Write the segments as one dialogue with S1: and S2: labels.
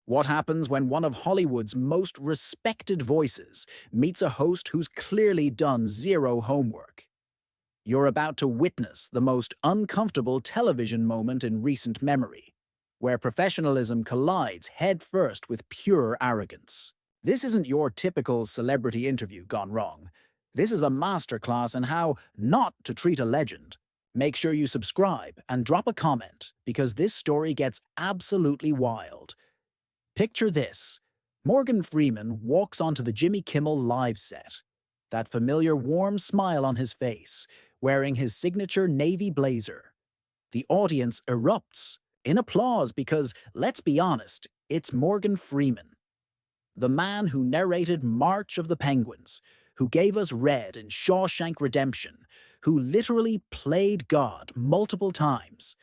S1: What happens when one of Hollywood's most respected voices meets a host who's clearly done zero homework? You're about to witness the most uncomfortable television moment in recent memory, where professionalism collides headfirst with pure arrogance. This isn't your typical celebrity interview gone wrong. This is a masterclass in how not to treat a legend. Make sure you subscribe and drop a comment because this story gets absolutely wild. Picture this. Morgan Freeman walks onto the Jimmy Kimmel live set. That familiar warm smile on his face, wearing his signature navy blazer. The audience erupts in applause because, let's be honest, it's Morgan Freeman. The man who narrated March of the Penguins, who gave us Red in Shawshank Redemption, who literally played God multiple times.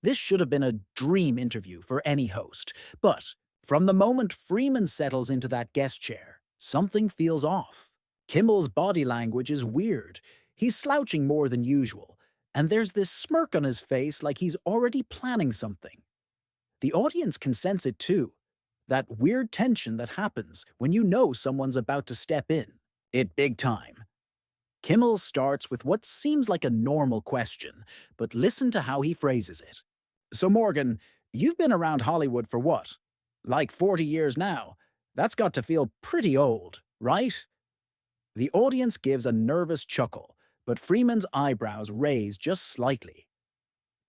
S1: This should have been a dream interview for any host, but from the moment Freeman settles into that guest chair, something feels off. Kimmel's body language is weird. He's slouching more than usual, and there's this smirk on his face like he's already planning something. The audience can sense it too. That weird tension that happens when you know someone's about to step in. It big time. Kimmel starts with what seems like a normal question, but listen to how he phrases it. So Morgan, you've been around Hollywood for what? Like 40 years now. That's got to feel pretty old, right? The audience gives a nervous chuckle, but Freeman's eyebrows raise just slightly.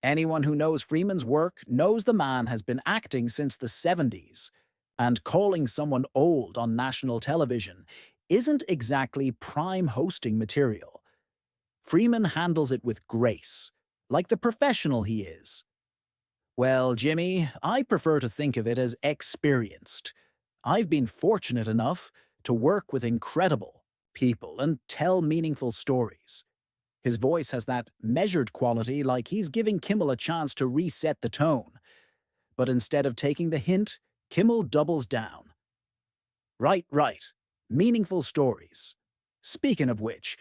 S1: Anyone who knows Freeman's work knows the man has been acting since the 70s, and calling someone old on national television isn't exactly prime hosting material. Freeman handles it with grace, like the professional he is. Well, Jimmy, I prefer to think of it as experienced. I've been fortunate enough to work with incredible people and tell meaningful stories. His voice has that measured quality, like he's giving Kimmel a chance to reset the tone. But instead of taking the hint, Kimmel doubles down. Right. Meaningful stories. Speaking of which,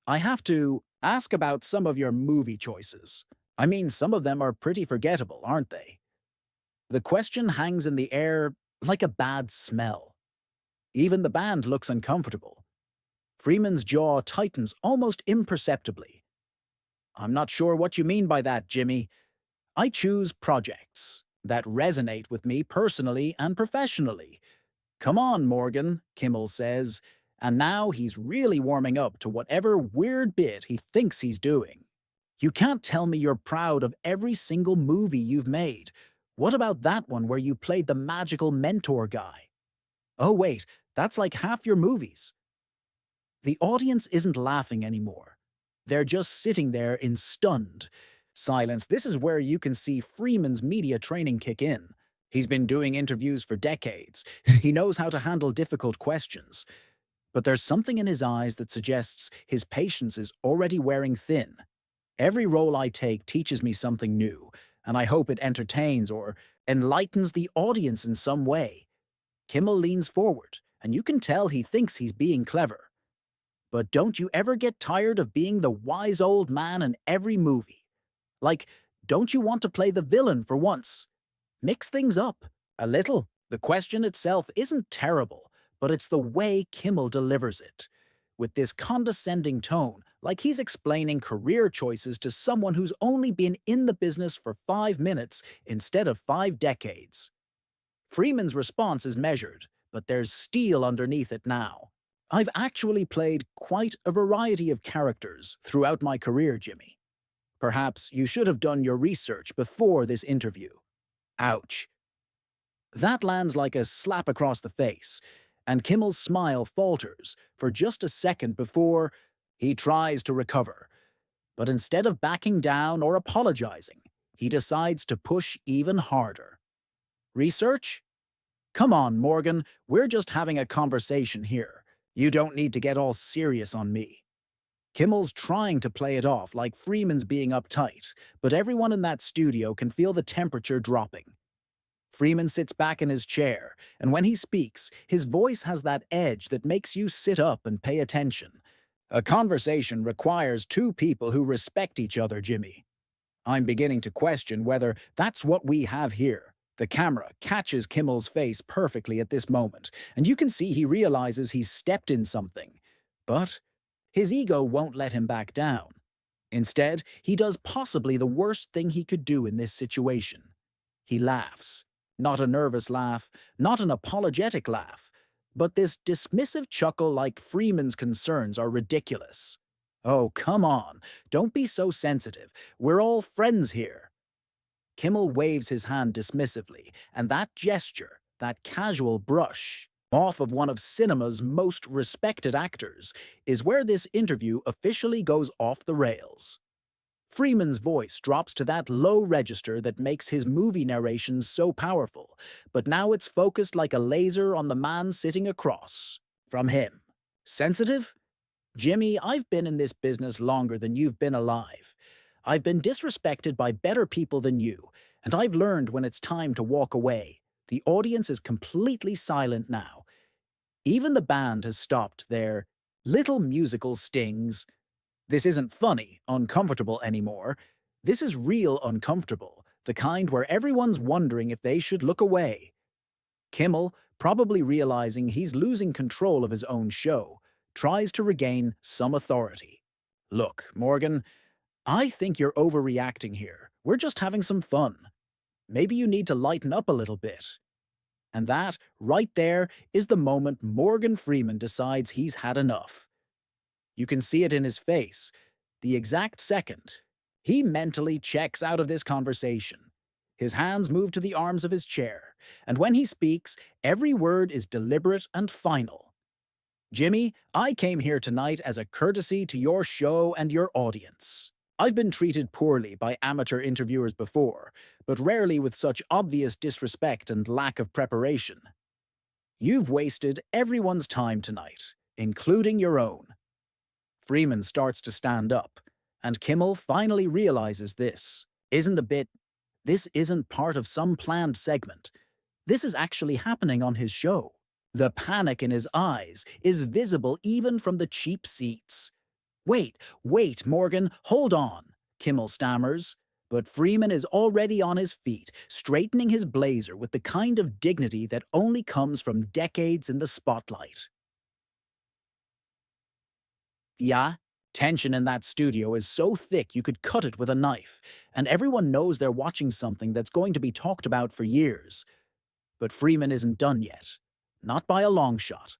S1: I have to ask about some of your movie choices. I mean, some of them are pretty forgettable, aren't they? The question hangs in the air like a bad smell. Even the band looks uncomfortable. Freeman's jaw tightens almost imperceptibly. I'm not sure what you mean by that, Jimmy. I choose projects that resonate with me personally and professionally. Come on, Morgan, Kimmel says, and now he's really warming up to whatever weird bit he thinks he's doing. You can't tell me you're proud of every single movie you've made. What about that one where you played the magical mentor guy? Oh wait, that's like half your movies. The audience isn't laughing anymore. They're just sitting there in stunned silence. This is where you can see Freeman's media training kick in. He's been doing interviews for decades. He knows how to handle difficult questions. But there's something in his eyes that suggests his patience is already wearing thin. Every role I take teaches me something new, and I hope it entertains or enlightens the audience in some way. Kimmel leans forward, and you can tell he thinks he's being clever. But don't you ever get tired of being the wise old man in every movie? Like, don't you want to play the villain for once? Mix things up a little. The question itself isn't terrible, but it's the way Kimmel delivers it. With this condescending tone, like he's explaining career choices to someone who's only been in the business for 5 minutes instead of 5 decades. Freeman's response is measured, but there's steel underneath it now. I've actually played quite a variety of characters throughout my career, Jimmy. Perhaps you should have done your research before this interview. Ouch. That lands like a slap across the face, and Kimmel's smile falters for just a second before he tries to recover. But instead of backing down or apologizing, he decides to push even harder. Research? Come on, Morgan, we're just having a conversation here. You don't need to get all serious on me. Kimmel's trying to play it off like Freeman's being uptight, but everyone in that studio can feel the temperature dropping. Freeman sits back in his chair, and when he speaks, his voice has that edge that makes you sit up and pay attention. A conversation requires two people who respect each other, Jimmy. I'm beginning to question whether that's what we have here. The camera catches Kimmel's face perfectly at this moment, and you can see he realizes he's stepped in something. But his ego won't let him back down. Instead, he does possibly the worst thing he could do in this situation. He laughs. Not a nervous laugh, not an apologetic laugh, but this dismissive chuckle like Freeman's concerns are ridiculous. Oh, come on, don't be so sensitive. We're all friends here. Kimmel waves his hand dismissively, and that gesture, that casual brush, off of one of cinema's most respected actors, is where this interview officially goes off the rails. Freeman's voice drops to that low register that makes his movie narrations so powerful, but now it's focused like a laser on the man sitting across from him. Sensitive? Jimmy, I've been in this business longer than you've been alive. I've been disrespected by better people than you, and I've learned when it's time to walk away. The audience is completely silent now. Even the band has stopped their little musical stings. This isn't funny, uncomfortable anymore. This is real uncomfortable, the kind where everyone's wondering if they should look away. Kimmel, probably realizing he's losing control of his own show, tries to regain some authority. Look, Morgan, I think you're overreacting here. We're just having some fun. Maybe you need to lighten up a little bit. And that, right there, is the moment Morgan Freeman decides he's had enough. You can see it in his face. The exact second, he mentally checks out of this conversation. His hands move to the arms of his chair, and when he speaks, every word is deliberate and final. Jimmy, I came here tonight as a courtesy to your show and your audience. I've been treated poorly by amateur interviewers before, but rarely with such obvious disrespect and lack of preparation. You've wasted everyone's time tonight, including your own. Freeman starts to stand up, and Kimmel finally realizes this isn't part of some planned segment. This is actually happening on his show. The panic in his eyes is visible even from the cheap seats. Wait, Morgan, hold on, Kimmel stammers. But Freeman is already on his feet, straightening his blazer with the kind of dignity that only comes from decades in the spotlight. Yeah, tension in that studio is so thick you could cut it with a knife, and everyone knows they're watching something that's going to be talked about for years. But Freeman isn't done yet. Not by a long shot.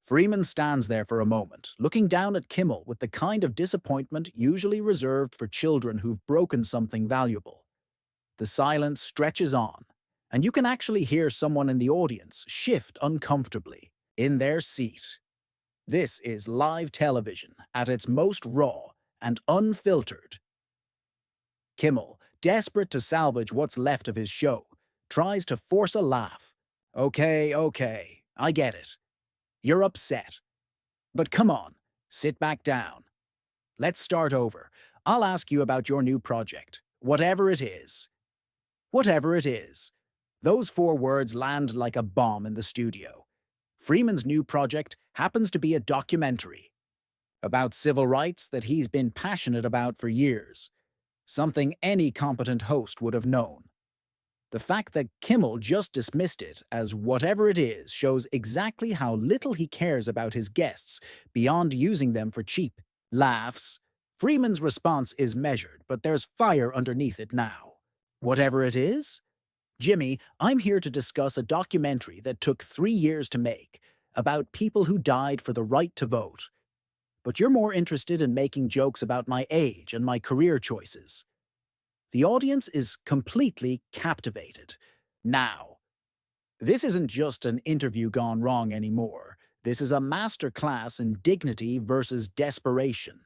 S1: Freeman stands there for a moment, looking down at Kimmel with the kind of disappointment usually reserved for children who've broken something valuable. The silence stretches on, and you can actually hear someone in the audience shift uncomfortably in their seat. This is live television at its most raw and unfiltered. Kimmel, desperate to salvage what's left of his show, tries to force a laugh. Okay, I get it. You're upset. But come on, sit back down. Let's start over. I'll ask you about your new project, whatever it is. Whatever it is. Those 4 words land like a bomb in the studio. Freeman's new project happens to be a documentary about civil rights that he's been passionate about for years, something any competent host would have known. The fact that Kimmel just dismissed it as whatever it is shows exactly how little he cares about his guests beyond using them for cheap laughs. Freeman's response is measured, but there's fire underneath it now. Whatever it is? Jimmy, I'm here to discuss a documentary that took 3 years to make, about people who died for the right to vote. But you're more interested in making jokes about my age and my career choices. The audience is completely captivated. Now, this isn't just an interview gone wrong anymore. This is a masterclass in dignity versus desperation.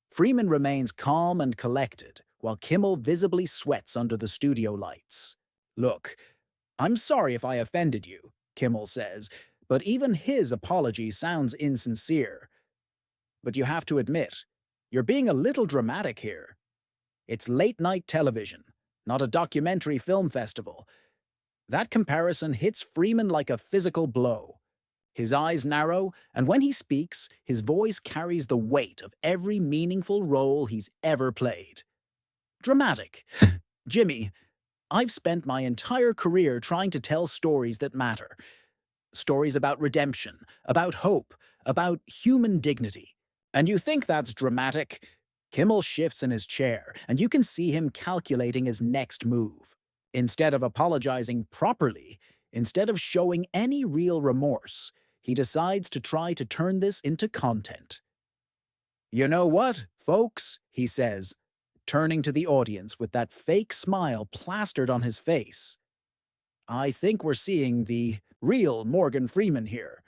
S1: Freeman remains calm and collected, while Kimmel visibly sweats under the studio lights. Look, I'm sorry if I offended you, Kimmel says, but even his apology sounds insincere. But you have to admit, you're being a little dramatic here. It's late-night television, not a documentary film festival. That comparison hits Freeman like a physical blow. His eyes narrow, and when he speaks, his voice carries the weight of every meaningful role he's ever played. Dramatic. Jimmy, I've spent my entire career trying to tell stories that matter. Stories about redemption, about hope, about human dignity. And you think that's dramatic? Kimmel shifts in his chair, and you can see him calculating his next move. Instead of apologizing properly, instead of showing any real remorse, he decides to try to turn this into content. You know what, folks, he says, turning to the audience with that fake smile plastered on his face. I think we're seeing the real Morgan Freeman here.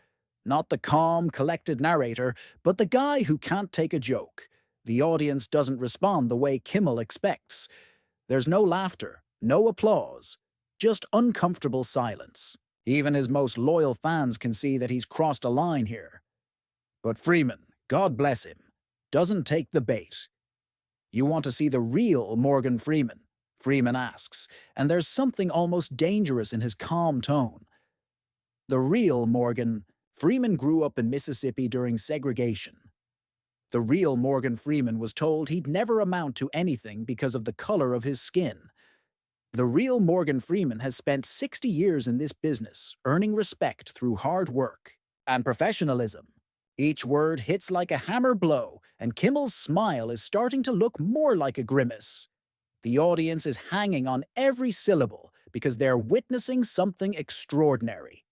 S1: Not the calm, collected narrator, but the guy who can't take a joke. The audience doesn't respond the way Kimmel expects. There's no laughter, no applause, just uncomfortable silence. Even his most loyal fans can see that he's crossed a line here. But Freeman, God bless him, doesn't take the bait. You want to see the real Morgan Freeman? Freeman asks, and there's something almost dangerous in his calm tone. The real Morgan Freeman grew up in Mississippi during segregation. The real Morgan Freeman was told he'd never amount to anything because of the color of his skin. The real Morgan Freeman has spent 60 years in this business, earning respect through hard work and professionalism. Each word hits like a hammer blow, and Kimmel's smile is starting to look more like a grimace. The audience is hanging on every syllable because they're witnessing something extraordinary.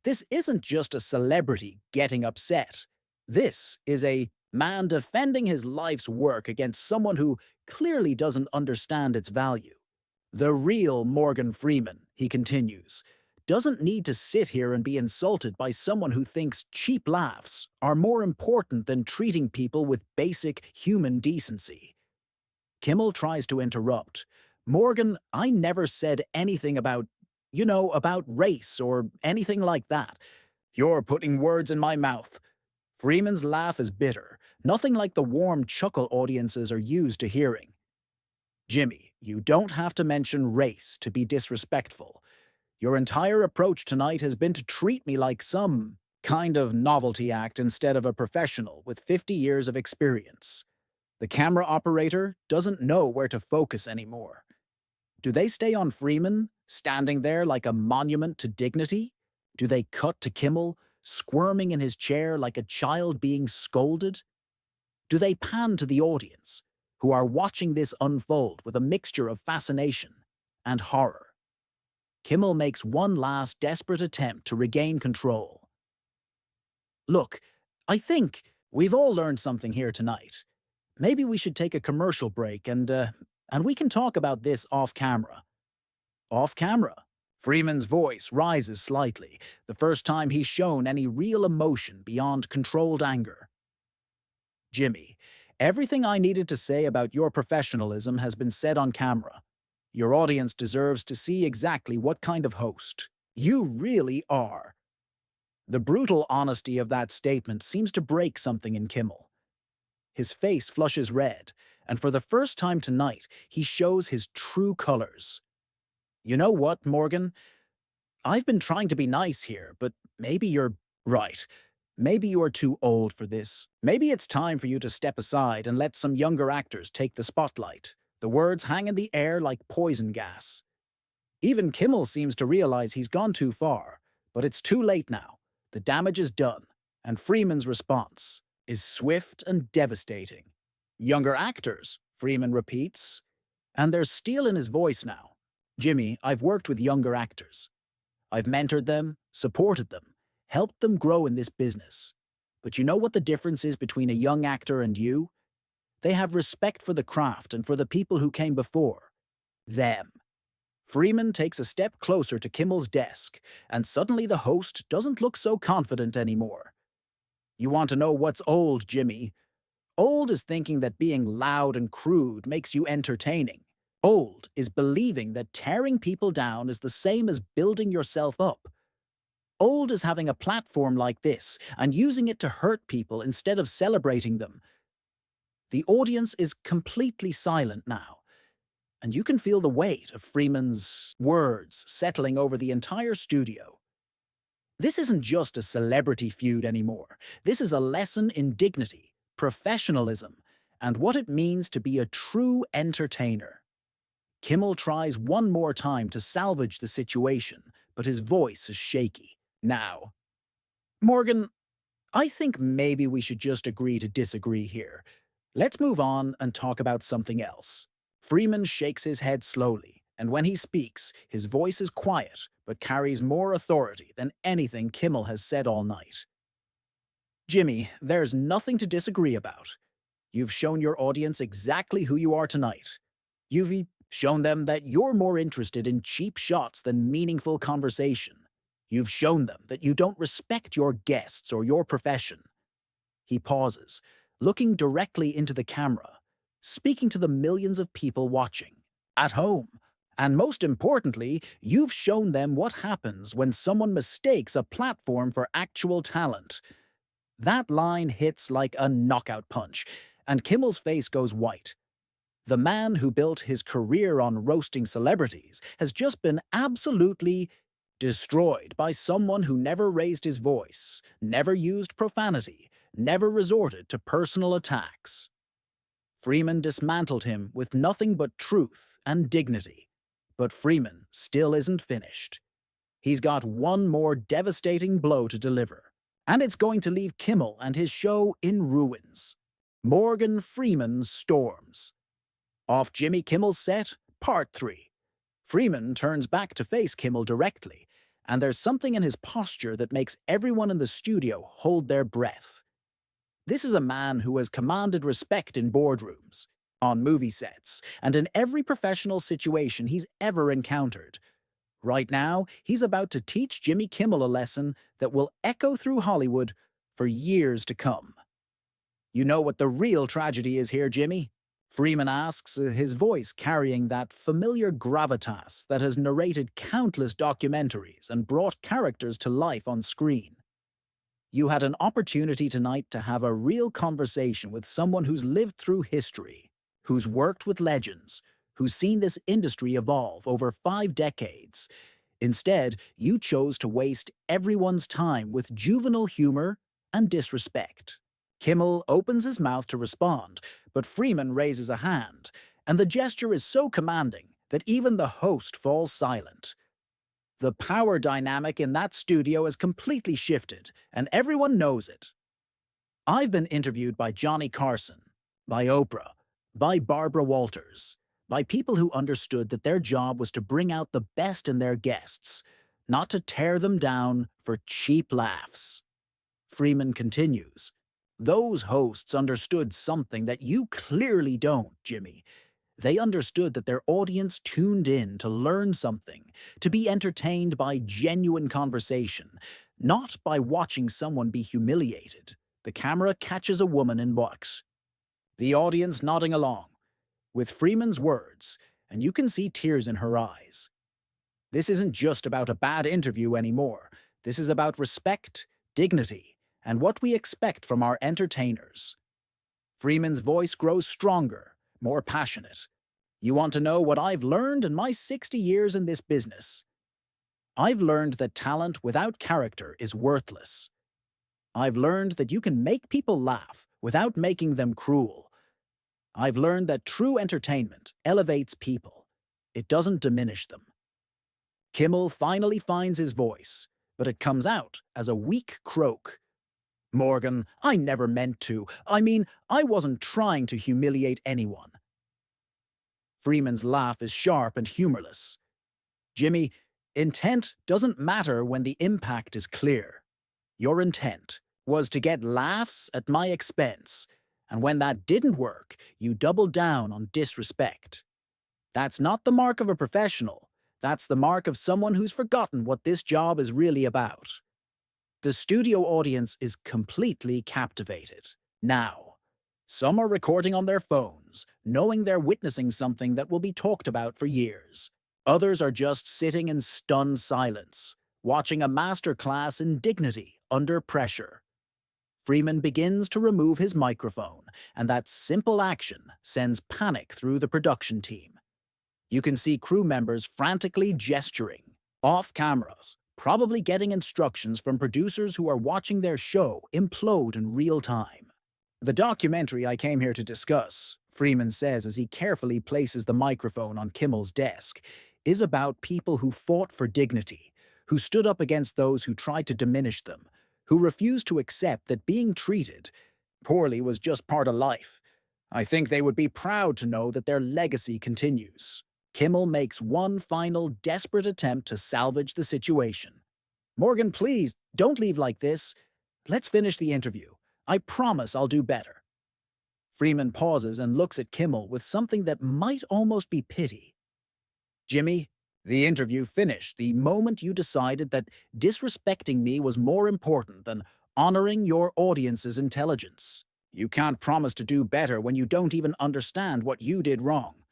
S1: This isn't just a celebrity getting upset. This is a man defending his life's work against someone who clearly doesn't understand its value. The real Morgan Freeman, he continues, doesn't need to sit here and be insulted by someone who thinks cheap laughs are more important than treating people with basic human decency. Kimmel tries to interrupt. Morgan, I never said anything about, about race or anything like that. You're putting words in my mouth. Freeman's laugh is bitter, nothing like the warm chuckle audiences are used to hearing. Jimmy, you don't have to mention race to be disrespectful. Your entire approach tonight has been to treat me like some kind of novelty act instead of a professional with 50 years of experience. The camera operator doesn't know where to focus anymore. Do they stay on Freeman, standing there like a monument to dignity? Do they cut to Kimmel, squirming in his chair like a child being scolded? Do they pan to the audience, who are watching this unfold with a mixture of fascination and horror? Kimmel makes one last desperate attempt to regain control. Look, I think we've all learned something here tonight. Maybe we should take a commercial break and we can talk about this off camera. Off camera? Freeman's voice rises slightly, the first time he's shown any real emotion beyond controlled anger. Jimmy, everything I needed to say about your professionalism has been said on camera. Your audience deserves to see exactly what kind of host you really are. The brutal honesty of that statement seems to break something in Kimmel. His face flushes red, and for the first time tonight, he shows his true colors. You know what, Morgan? I've been trying to be nice here, but maybe you're right. Maybe you are too old for this. Maybe it's time for you to step aside and let some younger actors take the spotlight. The words hang in the air like poison gas. Even Kimmel seems to realize he's gone too far, but it's too late now. The damage is done, and Freeman's response is swift and devastating. Younger actors, Freeman repeats, and there's steel in his voice now. Jimmy, I've worked with younger actors. I've mentored them, supported them, helped them grow in this business. But you know what the difference is between a young actor and you? They have respect for the craft and for the people who came before. Them. Freeman takes a step closer to Kimmel's desk, and suddenly the host doesn't look so confident anymore. You want to know what's old, Jimmy? Old is thinking that being loud and crude makes you entertaining. Old is believing that tearing people down is the same as building yourself up. Old is having a platform like this and using it to hurt people instead of celebrating them. The audience is completely silent now, and you can feel the weight of Freeman's words settling over the entire studio. This isn't just a celebrity feud anymore. This is a lesson in dignity, professionalism, and what it means to be a true entertainer. Kimmel tries one more time to salvage the situation, but his voice is shaky. Now, Morgan, I think maybe we should just agree to disagree here. Let's move on and talk about something else. Freeman shakes his head slowly, and when he speaks, his voice is quiet but carries more authority than anything Kimmel has said all night. Jimmy, there's nothing to disagree about. You've shown your audience exactly who you are tonight. You've shown them that you're more interested in cheap shots than meaningful conversation. You've shown them that you don't respect your guests or your profession. He pauses, looking directly into the camera, speaking to the millions of people watching, at home. And most importantly, you've shown them what happens when someone mistakes a platform for actual talent. That line hits like a knockout punch, and Kimmel's face goes white. The man who built his career on roasting celebrities has just been absolutely destroyed by someone who never raised his voice, never used profanity, never resorted to personal attacks. Freeman dismantled him with nothing but truth and dignity. But Freeman still isn't finished. He's got one more devastating blow to deliver, and it's going to leave Kimmel and his show in ruins. Morgan Freeman storms. Off Jimmy Kimmel's set, Part 3. Freeman turns back to face Kimmel directly, and there's something in his posture that makes everyone in the studio hold their breath. This is a man who has commanded respect in boardrooms, on movie sets, and in every professional situation he's ever encountered. Right now, he's about to teach Jimmy Kimmel a lesson that will echo through Hollywood for years to come. You know what the real tragedy is here, Jimmy? Freeman asks, his voice carrying that familiar gravitas that has narrated countless documentaries and brought characters to life on screen. You had an opportunity tonight to have a real conversation with someone who's lived through history, who's worked with legends, who's seen this industry evolve over 5 decades. Instead, you chose to waste everyone's time with juvenile humor and disrespect. Kimmel opens his mouth to respond, but Freeman raises a hand, and the gesture is so commanding that even the host falls silent. The power dynamic in that studio has completely shifted, and everyone knows it. I've been interviewed by Johnny Carson, by Oprah, by Barbara Walters, by people who understood that their job was to bring out the best in their guests, not to tear them down for cheap laughs. Freeman continues, those hosts understood something that you clearly don't, Jimmy. They understood that their audience tuned in to learn something, to be entertained by genuine conversation, not by watching someone be humiliated. The camera catches a woman in box. The audience nodding along, with Freeman's words, and you can see tears in her eyes. This isn't just about a bad interview anymore. This is about respect, dignity, and what we expect from our entertainers. Freeman's voice grows stronger, more passionate. You want to know what I've learned in my 60 years in this business? I've learned that talent without character is worthless. I've learned that you can make people laugh without making them cruel. I've learned that true entertainment elevates people. It doesn't diminish them. Kimmel finally finds his voice, but it comes out as a weak croak. Morgan, I never meant to. I wasn't trying to humiliate anyone. Freeman's laugh is sharp and humorless. Jimmy, intent doesn't matter when the impact is clear. Your intent was to get laughs at my expense, and when that didn't work, you doubled down on disrespect. That's not the mark of a professional. That's the mark of someone who's forgotten what this job is really about. The studio audience is completely captivated. Now, some are recording on their phones, knowing they're witnessing something that will be talked about for years. Others are just sitting in stunned silence, watching a masterclass in dignity under pressure. Freeman begins to remove his microphone, and that simple action sends panic through the production team. You can see crew members frantically gesturing, off cameras, probably getting instructions from producers who are watching their show implode in real time. The documentary I came here to discuss, Freeman says as he carefully places the microphone on Kimmel's desk, is about people who fought for dignity, who stood up against those who tried to diminish them, who refused to accept that being treated poorly was just part of life. I think they would be proud to know that their legacy continues. Kimmel makes one final desperate attempt to salvage the situation. Morgan, please, don't leave like this. Let's finish the interview. I promise I'll do better. Freeman pauses and looks at Kimmel with something that might almost be pity. Jimmy, the interview finished the moment you decided that disrespecting me was more important than honoring your audience's intelligence. You can't promise to do better when you don't even understand what you did wrong.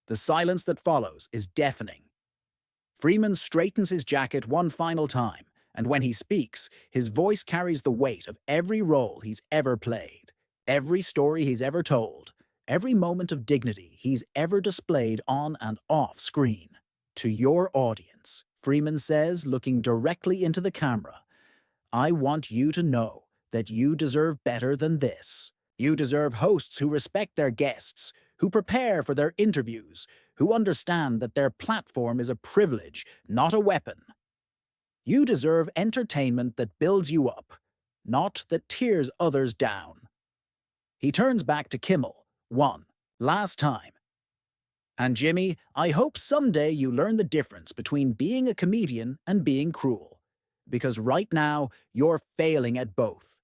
S1: The silence that follows is deafening. Freeman straightens his jacket one final time, and when he speaks, his voice carries the weight of every role he's ever played, every story he's ever told, every moment of dignity he's ever displayed on and off screen. To your audience, Freeman says, looking directly into the camera, I want you to know that you deserve better than this. You deserve hosts who respect their guests, who prepare for their interviews, who understand that their platform is a privilege, not a weapon. You deserve entertainment that builds you up, not that tears others down. He turns back to Kimmel, one last time. And Jimmy, I hope someday you learn the difference between being a comedian and being cruel. Because right now, you're failing at both.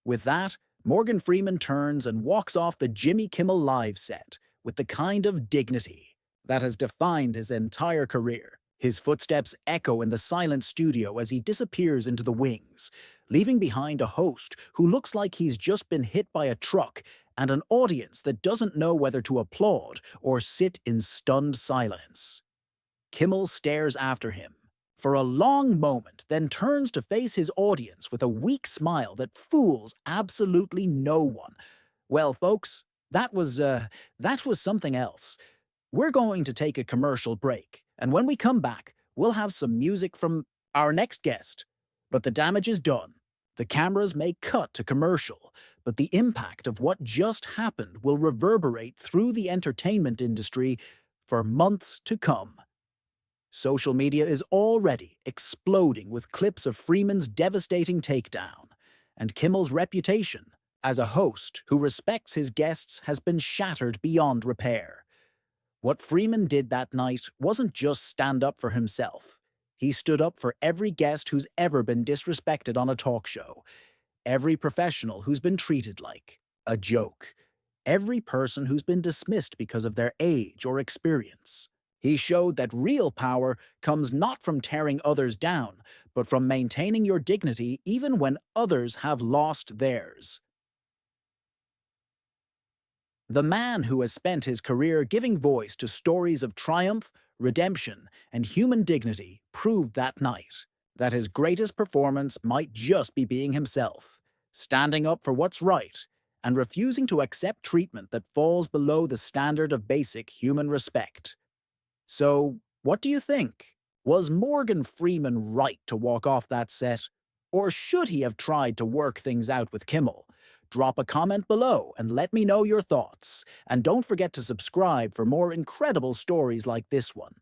S1: With that, Morgan Freeman turns and walks off the Jimmy Kimmel Live set with the kind of dignity that has defined his entire career. His footsteps echo in the silent studio as he disappears into the wings, leaving behind a host who looks like he's just been hit by a truck and an audience that doesn't know whether to applaud or sit in stunned silence. Kimmel stares after him for a long moment, then turns to face his audience with a weak smile that fools absolutely no one. Well, folks, that was something else. We're going to take a commercial break, and when we come back, we'll have some music from our next guest. But the damage is done. The cameras may cut to commercial, but the impact of what just happened will reverberate through the entertainment industry for months to come. Social media is already exploding with clips of Freeman's devastating takedown, and Kimmel's reputation as a host who respects his guests has been shattered beyond repair. What Freeman did that night wasn't just stand up for himself. He stood up for every guest who's ever been disrespected on a talk show, every professional who's been treated like a joke, every person who's been dismissed because of their age or experience. He showed that real power comes not from tearing others down, but from maintaining your dignity even when others have lost theirs. The man who has spent his career giving voice to stories of triumph, redemption, and human dignity proved that night that his greatest performance might just be being himself, standing up for what's right, and refusing to accept treatment that falls below the standard of basic human respect. So, what do you think? Was Morgan Freeman right to walk off that set? Or should he have tried to work things out with Kimmel? Drop a comment below and let me know your thoughts. And don't forget to subscribe for more incredible stories like this one.